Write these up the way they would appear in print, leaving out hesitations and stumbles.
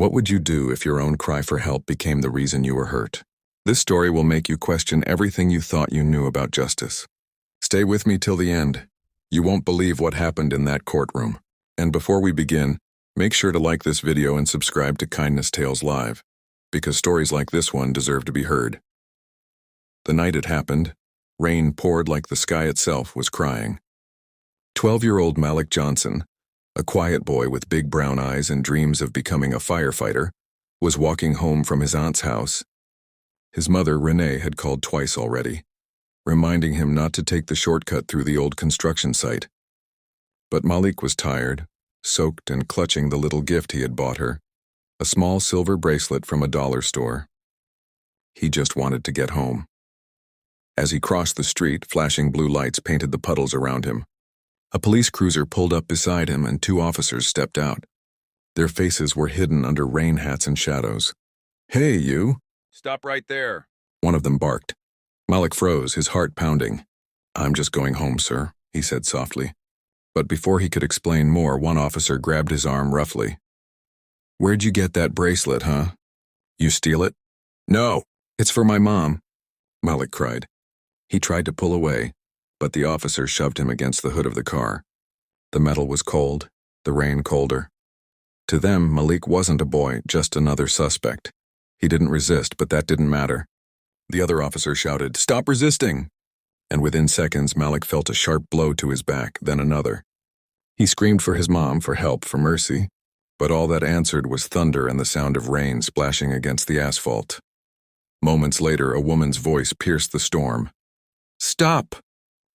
What would you do if your own cry for help became the reason you were hurt? This story will make you question everything you thought you knew about justice. Stay with me till the end. You won't believe what happened in that courtroom. And before we begin, make sure to like this video and subscribe to Kindness Tales Live, because stories like this one deserve to be heard. The night it happened, rain poured like the sky itself was crying. 12-year-old Malik Johnson, a quiet boy with big brown eyes and dreams of becoming a firefighter, was walking home from his aunt's house. His mother, Renee, had called twice already, reminding him not to take the shortcut through the old construction site. But Malik was tired, soaked and clutching the little gift he had bought her, a small silver bracelet from a dollar store. He just wanted to get home. As he crossed the street, flashing blue lights painted the puddles around him. A police cruiser pulled up beside him and two officers stepped out. Their faces were hidden under rain hats and shadows. "Hey, you!" "Stop right there," one of them barked. Malik froze, his heart pounding. "I'm just going home, sir," he said softly. But before he could explain more, one officer grabbed his arm roughly. "Where'd you get that bracelet, huh? You steal it?" "No, it's for my mom," Malik cried. He tried to pull away, but the officer shoved him against the hood of the car. The metal was cold, the rain colder. To them, Malik wasn't a boy, just another suspect. He didn't resist, but that didn't matter. The other officer shouted, "Stop resisting!" And within seconds, Malik felt a sharp blow to his back, then another. He screamed for his mom, for help, for mercy, but all that answered was thunder and the sound of rain splashing against the asphalt. Moments later, a woman's voice pierced the storm. "Stop!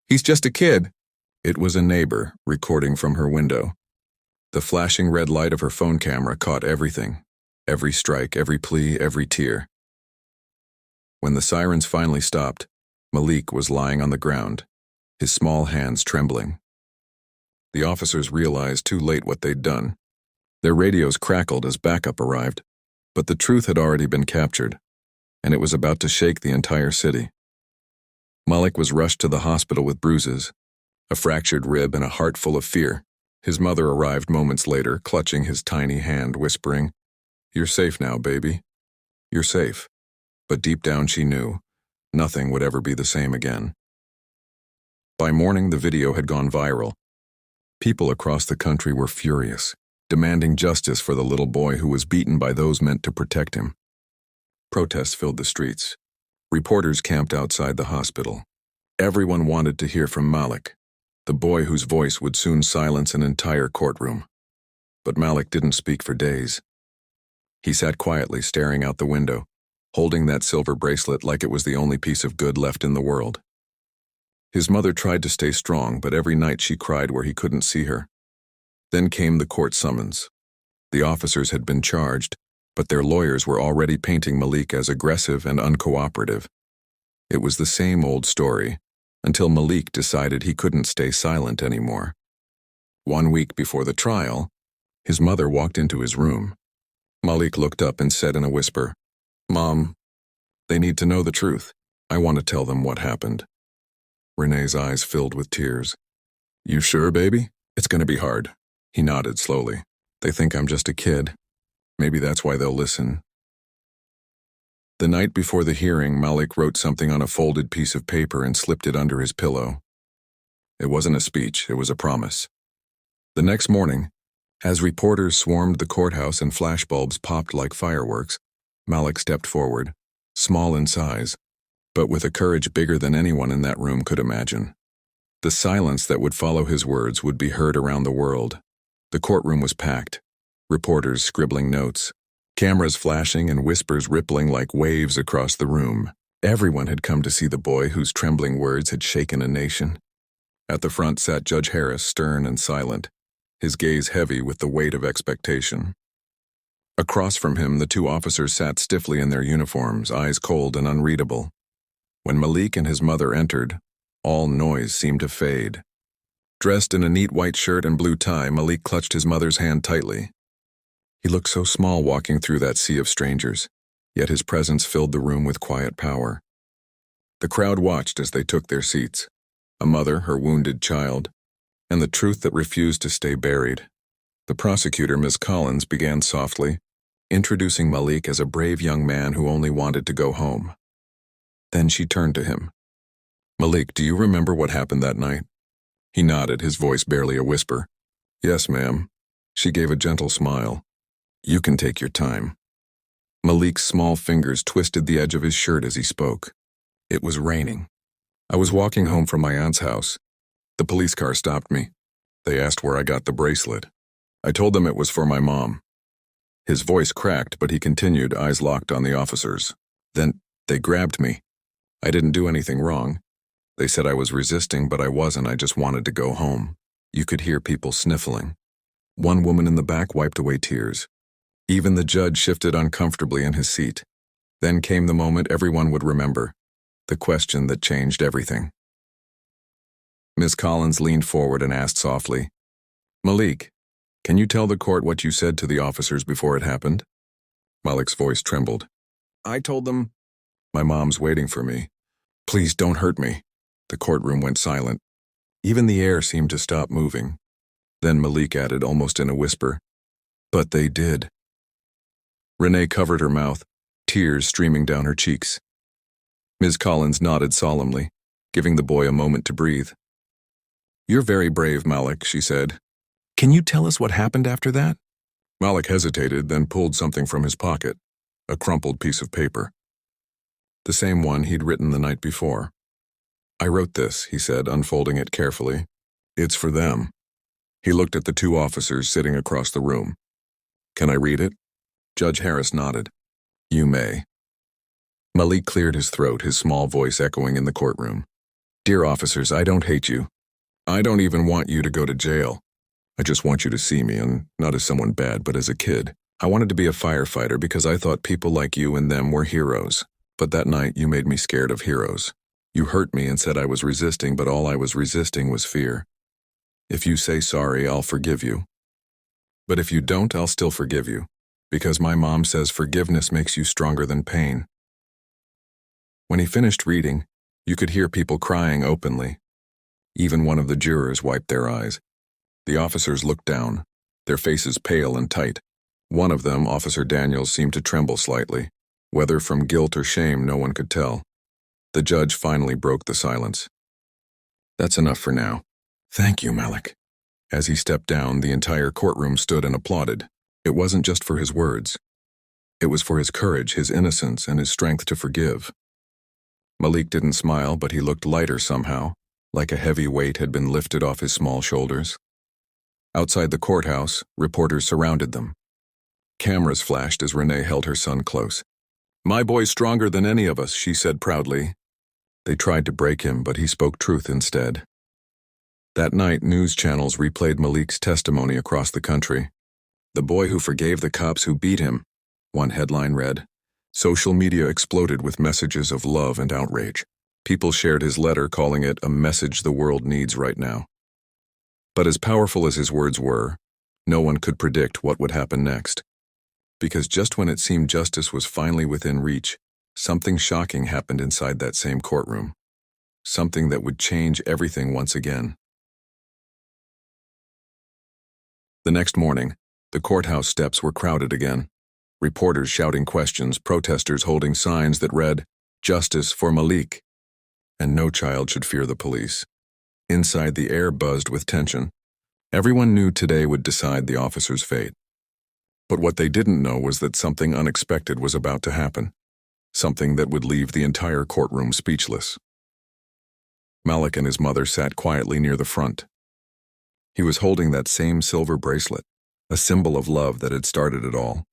He's just a kid." It was a neighbor, recording from her window. The flashing red light of her phone camera caught everything. Every strike, every plea, every tear. When the sirens finally stopped, Malik was lying on the ground, his small hands trembling. The officers realized too late what they'd done. Their radios crackled as backup arrived, but the truth had already been captured, and it was about to shake the entire city. Malik was rushed to the hospital with bruises, a fractured rib and a heart full of fear. His mother arrived moments later, clutching his tiny hand, whispering, "You're safe now, baby. You're safe." But deep down she knew, nothing would ever be the same again. By morning, the video had gone viral. People across the country were furious, demanding justice for the little boy who was beaten by those meant to protect him. Protests filled the streets. Reporters camped outside the hospital. Everyone wanted to hear from Malik, the boy whose voice would soon silence an entire courtroom. But Malik didn't speak for days. He sat quietly staring out the window, holding that silver bracelet like it was the only piece of good left in the world. His mother tried to stay strong, but every night she cried where he couldn't see her. Then came the court summons. The officers had been charged, but their lawyers were already painting Malik as aggressive and uncooperative. It was the same old story, until Malik decided he couldn't stay silent anymore. 1 week before the trial, his mother walked into his room. Malik looked up and said in a whisper, "Mom, they need to know the truth. I want to tell them what happened." Renee's eyes filled with tears. "You sure, baby? It's going to be hard." He nodded slowly. "They think I'm just a kid. Maybe that's why they'll listen." The night before the hearing, Malik wrote something on a folded piece of paper and slipped it under his pillow. It wasn't a speech, it was a promise. The next morning, as reporters swarmed the courthouse and flashbulbs popped like fireworks, Malik stepped forward, small in size, but with a courage bigger than anyone in that room could imagine. The silence that would follow his words would be heard around the world. The courtroom was packed. Reporters scribbling notes, cameras flashing and whispers rippling like waves across the room. Everyone had come to see the boy whose trembling words had shaken a nation. At the front sat Judge Harris, stern and silent, his gaze heavy with the weight of expectation. Across from him, the two officers sat stiffly in their uniforms, eyes cold and unreadable. When Malik and his mother entered, all noise seemed to fade. Dressed in a neat white shirt and blue tie, Malik clutched his mother's hand tightly. He looked so small walking through that sea of strangers, yet his presence filled the room with quiet power. The crowd watched as they took their seats, a mother, her wounded child, and the truth that refused to stay buried. The prosecutor, Ms. Collins, began softly, introducing Malik as a brave young man who only wanted to go home. Then she turned to him. "Malik, do you remember what happened that night?" He nodded, his voice barely a whisper. "Yes, ma'am." She gave a gentle smile. "You can take your time." Malik's small fingers twisted the edge of his shirt as he spoke. It was raining. "I was walking home from my aunt's house. The police car stopped me. They asked where I got the bracelet. I told them it was for my mom." His voice cracked, but he continued, eyes locked on the officers. "Then they grabbed me. I didn't do anything wrong. They said I was resisting, but I wasn't. I just wanted to go home." You could hear people sniffling. One woman in the back wiped away tears. Even the judge shifted uncomfortably in his seat. Then came the moment everyone would remember, the question that changed everything. Miss Collins leaned forward and asked softly, "Malik, can you tell the court what you said to the officers before it happened?" Malik's voice trembled. "I told them, my mom's waiting for me. Please don't hurt me." The courtroom went silent. Even the air seemed to stop moving. Then Malik added, almost in a whisper, "But they did." Renee covered her mouth, tears streaming down her cheeks. Ms. Collins nodded solemnly, giving the boy a moment to breathe. "You're very brave, Malik," she said. "Can you tell us what happened after that?" Malik hesitated, then pulled something from his pocket, a crumpled piece of paper. The same one he'd written the night before. "I wrote this," he said, unfolding it carefully. "It's for them." He looked at the two officers sitting across the room. "Can I read it?" Judge Harris nodded. "You may." Malik cleared his throat, his small voice echoing in the courtroom. "Dear officers, I don't hate you. I don't even want you to go to jail. I just want you to see me, and not as someone bad, but as a kid. I wanted to be a firefighter because I thought people like you and them were heroes. But that night you made me scared of heroes. You hurt me and said I was resisting, but all I was resisting was fear. If you say sorry, I'll forgive you. But if you don't, I'll still forgive you, because my mom says forgiveness makes you stronger than pain." When he finished reading, you could hear people crying openly. Even one of the jurors wiped their eyes. The officers looked down, their faces pale and tight. One of them, Officer Daniels, seemed to tremble slightly. Whether from guilt or shame, no one could tell. The judge finally broke the silence. "That's enough for now. Thank you, Malik." As he stepped down, the entire courtroom stood and applauded. It wasn't just for his words. It was for his courage, his innocence, and his strength to forgive. Malik didn't smile, but he looked lighter somehow, like a heavy weight had been lifted off his small shoulders. Outside the courthouse, reporters surrounded them. Cameras flashed as Renee held her son close. "My boy's stronger than any of us," she said proudly. They tried to break him, but he spoke truth instead. That night, news channels replayed Malik's testimony across the country. "The boy who forgave the cops who beat him," one headline read. Social media exploded with messages of love and outrage. People shared his letter, calling it a message the world needs right now. But as powerful as his words were, no one could predict what would happen next. Because just when it seemed justice was finally within reach, something shocking happened inside that same courtroom. Something that would change everything once again. The next morning, the courthouse steps were crowded again. Reporters shouting questions, protesters holding signs that read, "Justice for Malik." And no child should fear the police. Inside, the air buzzed with tension. Everyone knew today would decide the officer's fate. But what they didn't know was that something unexpected was about to happen. Something that would leave the entire courtroom speechless. Malik and his mother sat quietly near the front. He was holding that same silver bracelet, a symbol of love that had started it all.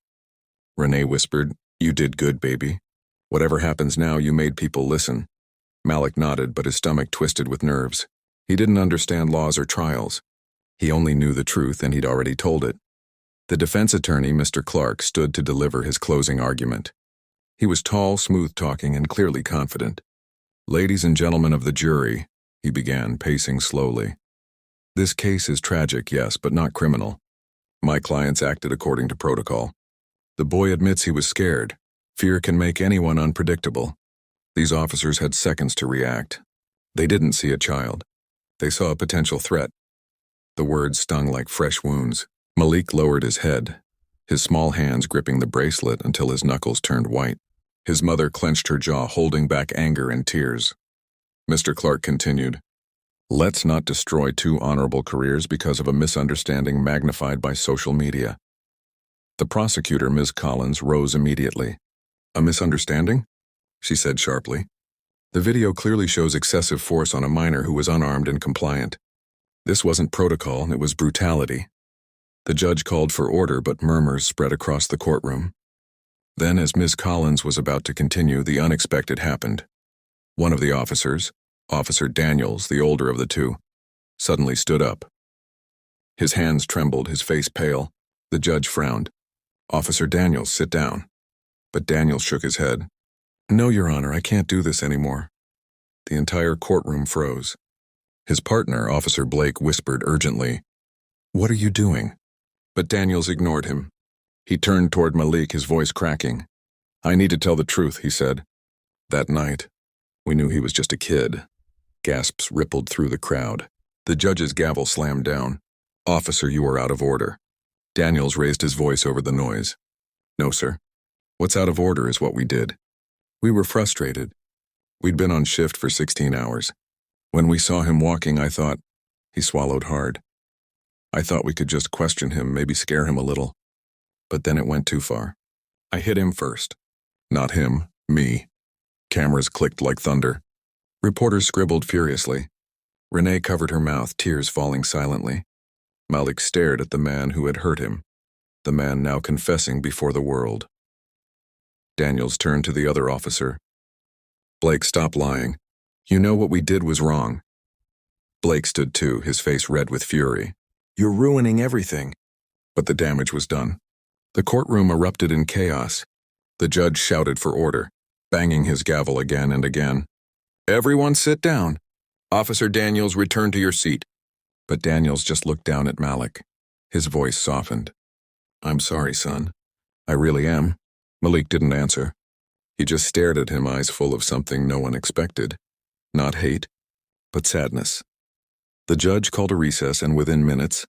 Renee whispered, "You did good, baby. Whatever happens now, you made people listen." Malik nodded, but his stomach twisted with nerves. He didn't understand laws or trials. He only knew the truth, and he'd already told it. The defense attorney, Mr. Clark, stood to deliver his closing argument. He was tall, smooth-talking, and clearly confident. "Ladies and gentlemen of the jury," he began, pacing slowly. "This case is tragic, yes, but not criminal. My clients acted according to protocol. The boy admits he was scared. Fear can make anyone unpredictable. These officers had seconds to react. They didn't see a child. They saw a potential threat." The words stung like fresh wounds. Malik lowered his head. his small hands gripping the bracelet until his knuckles turned white. His mother clenched her jaw, holding back anger and tears. Mr. Clark continued, "Let's not destroy two honorable careers because of a misunderstanding magnified by social media." The prosecutor, Ms. Collins, rose immediately. "A misunderstanding?" she said sharply. "The video clearly shows excessive force on a minor who was unarmed and compliant. This wasn't protocol, it was brutality." The judge called for order, but murmurs spread across the courtroom. Then, as Ms. Collins was about to continue, the unexpected happened. One of the officers, Officer Daniels, the older of the two, suddenly stood up. His hands trembled, his face pale. The judge frowned. "Officer Daniels, sit down." But Daniels shook his head. "No, Your Honor, I can't do this anymore." The entire courtroom froze. His partner, Officer Blake, whispered urgently, "What are you doing?" But Daniels ignored him. He turned toward Malik, his voice cracking. "I need to tell the truth," he said. "That night, we knew he was just a kid." Gasps rippled through the crowd. The judge's gavel slammed down. "Officer, you are out of order." Daniels raised his voice over the noise. "No, sir. What's out of order is what we did. We were frustrated. We'd been on shift for 16 hours. When we saw him walking, I thought," he swallowed hard, "I thought we could just question him, maybe scare him a little. But then it went too far. I hit him first. Not him, me." Cameras clicked like thunder. Reporters scribbled furiously. Renee covered her mouth, tears falling silently. Malik stared at the man who had hurt him, the man now confessing before the world. Daniels turned to the other officer. "Blake, stop lying. You know what we did was wrong." Blake stood too, his face red with fury. "You're ruining everything." But the damage was done. The courtroom erupted in chaos. The judge shouted for order, banging his gavel again and again. "Everyone sit down. Officer Daniels, return to your seat." But Daniels just looked down at Malik. His voice softened. "I'm sorry, son. I really am." Malik didn't answer. He just stared at him, eyes full of something no one expected. Not hate, but sadness. The judge called a recess, and within minutes,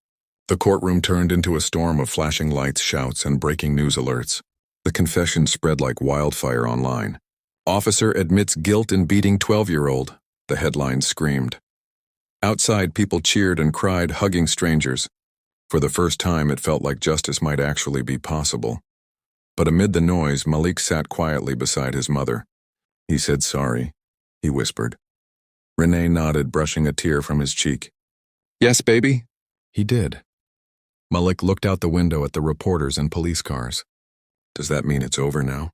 the courtroom turned into a storm of flashing lights, shouts, and breaking news alerts. The confession spread like wildfire online. "Officer admits guilt in beating 12-year-old, the headline screamed. Outside, people cheered and cried, hugging strangers. For the first time, it felt like justice might actually be possible. But amid the noise, Malik sat quietly beside his mother. "He said sorry," he whispered. Renee nodded, brushing a tear from his cheek. "Yes, baby?" "He did." Malik looked out the window at the reporters and police cars. "Does that mean it's over now?"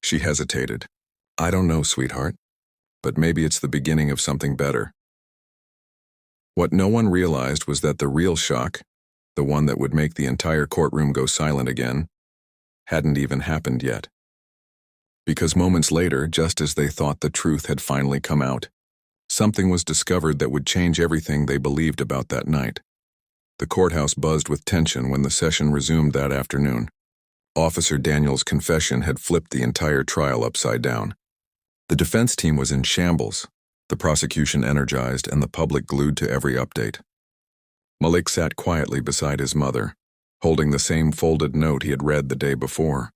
She hesitated. "I don't know, sweetheart, but maybe it's the beginning of something better." What no one realized was that the real shock, the one that would make the entire courtroom go silent again, hadn't even happened yet. Because moments later, just as they thought the truth had finally come out, something was discovered that would change everything they believed about that night. The courthouse buzzed with tension when the session resumed that afternoon. Officer Daniels' confession had flipped the entire trial upside down. The defense team was in shambles, the prosecution energized, and the public glued to every update. Malik sat quietly beside his mother, holding the same folded note he had read the day before.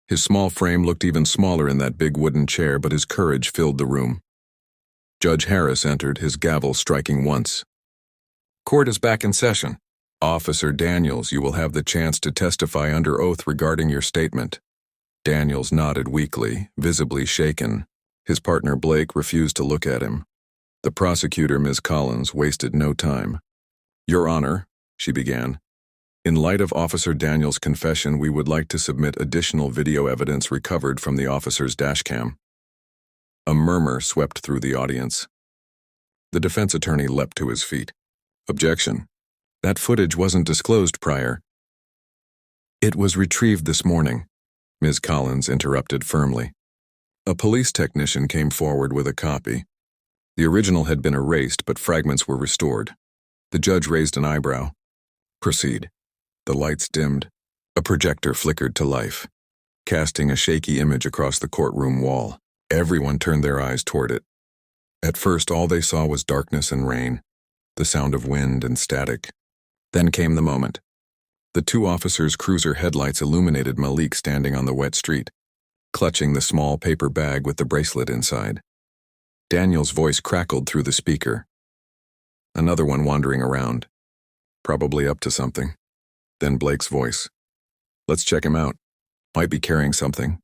His small frame looked even smaller in that big wooden chair, but his courage filled the room. Judge Harris entered, his gavel striking once. "Court is back in session. Officer Daniels, you will have the chance to testify under oath regarding your statement." Daniels nodded weakly, visibly shaken. His partner Blake refused to look at him. The prosecutor, Ms. Collins, wasted no time. "Your Honor," she began, "in light of Officer Daniels' confession, we would like to submit additional video evidence recovered from the officer's dashcam." A murmur swept through the audience. The defense attorney leapt to his feet. "Objection. That footage wasn't disclosed prior." "It was retrieved this morning," Ms. Collins interrupted firmly. A police technician came forward with a copy. The original had been erased, but fragments were restored. The judge raised an eyebrow. "Proceed." The lights dimmed. A projector flickered to life, casting a shaky image across the courtroom wall. Everyone turned their eyes toward it. At first, all they saw was darkness and rain, the sound of wind and static. Then came the moment. The two officers' cruiser headlights illuminated Malik standing on the wet street, clutching the small paper bag with the bracelet inside. Daniel's voice crackled through the speaker. Another one wandering around, probably up to something. Then Blake's voice. Let's check him out. Might be carrying something.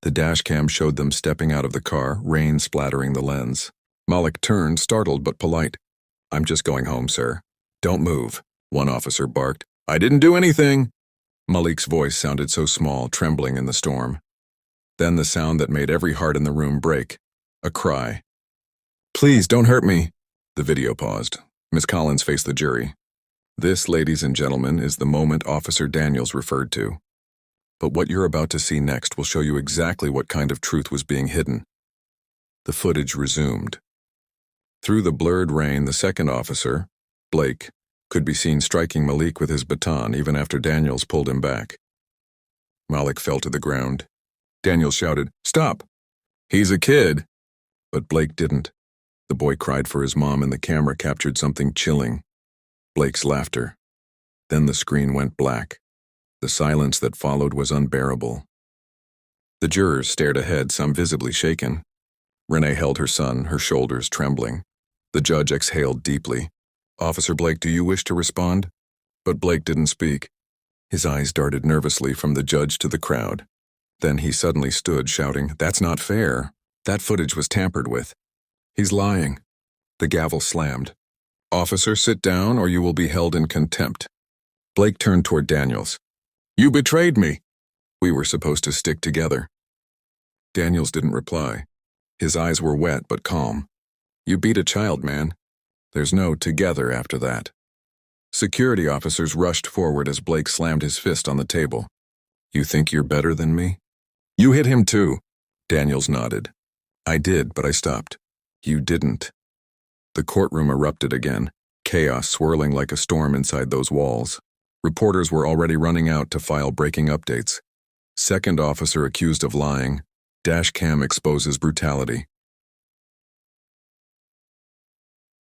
The dash cam showed them stepping out of the car, rain splattering the lens. Malik turned, startled but polite. I'm just going home, sir. Don't move, one officer barked. I didn't do anything. Malik's voice sounded so small, trembling in the storm. Then the sound that made every heart in the room break. A cry. Please, don't hurt me. The video paused. Miss Collins faced the jury. This, ladies and gentlemen, is the moment Officer Daniels referred to. But what you're about to see next will show you exactly what kind of truth was being hidden. The footage resumed. Through the blurred rain, the second officer, Blake, could be seen striking Malik with his baton even after Daniels pulled him back. Malik fell to the ground. Daniels shouted, Stop! He's a kid! But Blake didn't. The boy cried for his mom and the camera captured something chilling. Blake's laughter. Then the screen went black. The silence that followed was unbearable. The jurors stared ahead, some visibly shaken. Renee held her son, her shoulders trembling. The judge exhaled deeply. Officer Blake, do you wish to respond? But Blake didn't speak. His eyes darted nervously from the judge to the crowd. Then he suddenly stood, shouting, That's not fair. That footage was tampered with. He's lying. The gavel slammed. Officer, sit down or you will be held in contempt. Blake turned toward Daniels. You betrayed me. We were supposed to stick together. Daniels didn't reply. His eyes were wet but calm. You beat a child, man. There's no together after that. Security officers rushed forward as Blake slammed his fist on the table. You think you're better than me? You hit him too. Daniels nodded. I did, but I stopped. You didn't. The courtroom erupted again, chaos swirling like a storm inside those walls. Reporters were already running out to file breaking updates. Second officer accused of lying. Dash cam exposes brutality.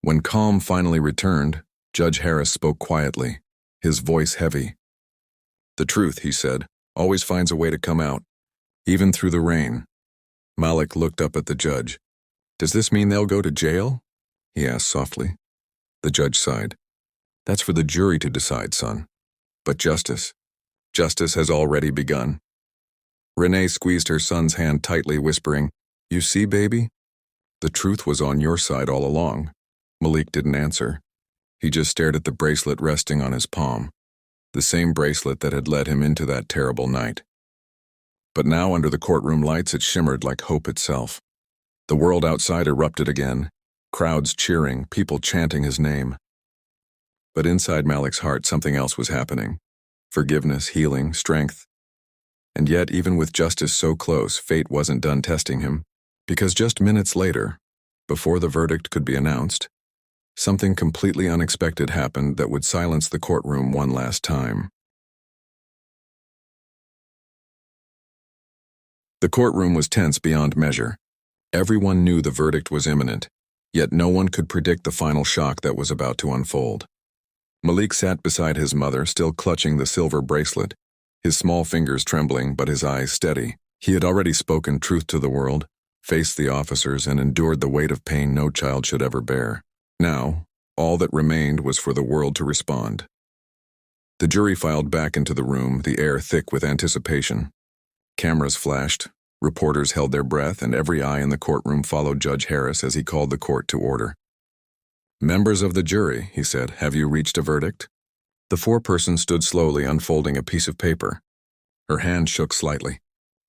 When calm finally returned, Judge Harris spoke quietly, his voice heavy. The truth, he said, always finds a way to come out, even through the rain. Malik looked up at the judge. Does this mean they'll go to jail? He asked softly. The judge sighed. That's for the jury to decide, son. But justice has already begun. Renee squeezed her son's hand tightly, whispering, You see, baby? The truth was on your side all along. Malik didn't answer. He just stared at the bracelet resting on his palm, the same bracelet that had led him into that terrible night. But now under the courtroom lights it shimmered like hope itself. The world outside erupted again, crowds cheering, people chanting his name. But inside Malik's heart something else was happening. Forgiveness, healing, strength. And yet, even with justice so close, fate wasn't done testing him, because just minutes later, before the verdict could be announced, something completely unexpected happened that would silence the courtroom one last time. The courtroom was tense beyond measure. Everyone knew the verdict was imminent, yet no one could predict the final shock that was about to unfold. Malik sat beside his mother, still clutching the silver bracelet, his small fingers trembling but his eyes steady. He had already spoken truth to the world, faced the officers, and endured the weight of pain no child should ever bear. Now, all that remained was for the world to respond. The jury filed back into the room, the air thick with anticipation. Cameras flashed, reporters held their breath, and every eye in the courtroom followed Judge Harris as he called the court to order. Members of the jury, he said, have you reached a verdict? The foreperson stood slowly, unfolding a piece of paper. Her hand shook slightly.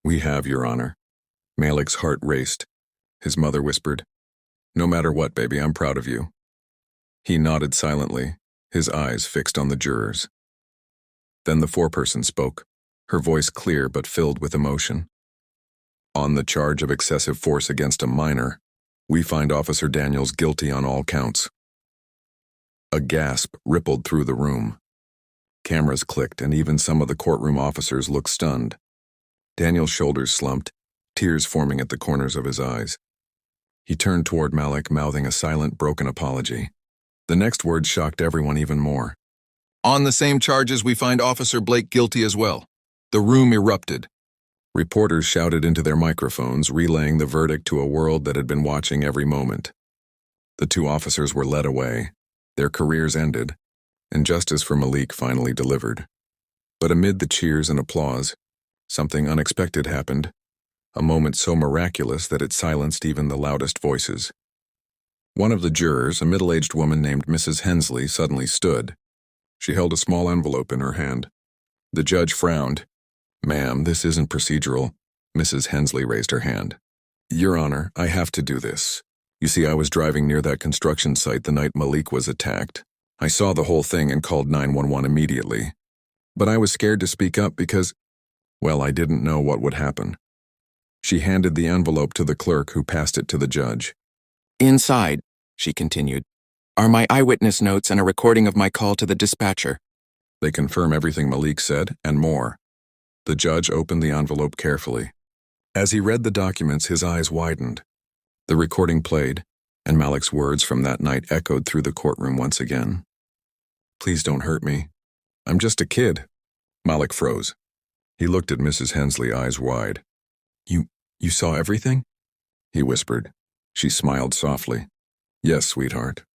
We have, Your Honor. Malik's heart raced. His mother whispered, No matter what, baby, I'm proud of you. He nodded silently, his eyes fixed on the jurors. Then the foreperson spoke, her voice clear but filled with emotion. On the charge of excessive force against a minor, we find Officer Daniels guilty on all counts. A gasp rippled through the room. Cameras clicked, and even some of the courtroom officers looked stunned. Daniel's shoulders slumped, tears forming at the corners of his eyes. He turned toward Malik, mouthing a silent, broken apology. The next words shocked everyone even more. On the same charges, we find Officer Blake guilty as well. The room erupted. Reporters shouted into their microphones, relaying the verdict to a world that had been watching every moment. The two officers were led away. Their careers ended, and justice for Malik finally delivered. But amid the cheers and applause, something unexpected happened, a moment so miraculous that it silenced even the loudest voices. One of the jurors, a middle-aged woman named Mrs. Hensley, suddenly stood. She held a small envelope in her hand. The judge frowned. "Ma'am, this isn't procedural." Mrs. Hensley raised her hand. "Your Honor, I have to do this. You see, I was driving near that construction site the night Malik was attacked. I saw the whole thing and called 911 immediately. But I was scared to speak up because, well, I didn't know what would happen." She handed the envelope to the clerk, who passed it to the judge. "Inside," she continued, "are my eyewitness notes and a recording of my call to the dispatcher." They confirm everything Malik said, and more. The judge opened the envelope carefully. As he read the documents, his eyes widened. The recording played, and Malik's words from that night echoed through the courtroom once again. "Please don't hurt me. I'm just a kid." Malik froze. He looked at Mrs. Hensley, eyes wide. You saw everything?" he whispered. She smiled softly. "Yes, sweetheart.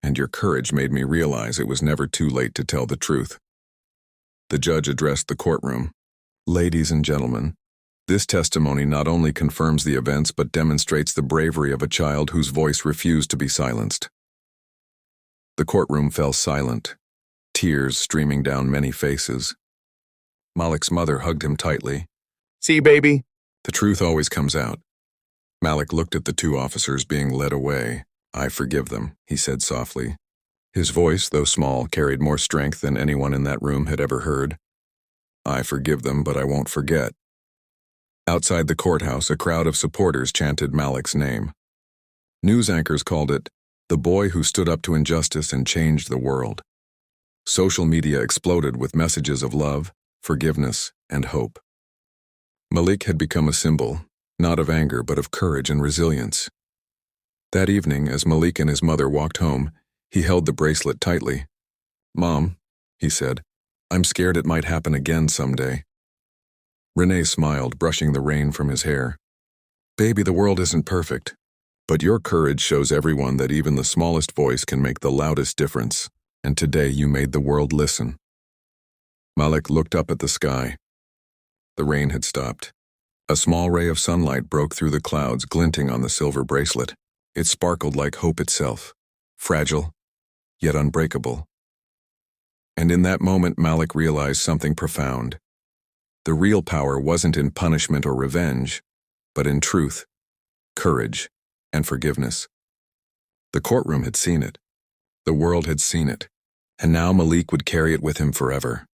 And your courage made me realize it was never too late to tell the truth." The judge addressed the courtroom. "Ladies and gentlemen, this testimony not only confirms the events but demonstrates the bravery of a child whose voice refused to be silenced." The courtroom fell silent, tears streaming down many faces. Malik's mother hugged him tightly. "See, baby?" The truth always comes out. Malik looked at the two officers being led away. "I forgive them," he said softly. His voice, though small, carried more strength than anyone in that room had ever heard. "I forgive them, but I won't forget." Outside the courthouse, a crowd of supporters chanted Malik's name. News anchors called it the boy who stood up to injustice and changed the world. Social media exploded with messages of love, forgiveness, and hope. Malik had become a symbol, not of anger but of courage and resilience. That evening, as Malik and his mother walked home, he held the bracelet tightly. "Mom," he said, "I'm scared it might happen again someday." Renee smiled, brushing the rain from his hair. "Baby, the world isn't perfect, but your courage shows everyone that even the smallest voice can make the loudest difference, and today you made the world listen." Malik looked up at the sky. The rain had stopped. A small ray of sunlight broke through the clouds, glinting on the silver bracelet. It sparkled like hope itself, fragile, yet unbreakable. And in that moment, Malik realized something profound. The real power wasn't in punishment or revenge, but in truth, courage, and forgiveness. The courtroom had seen it. The world had seen it. And now Malik would carry it with him forever.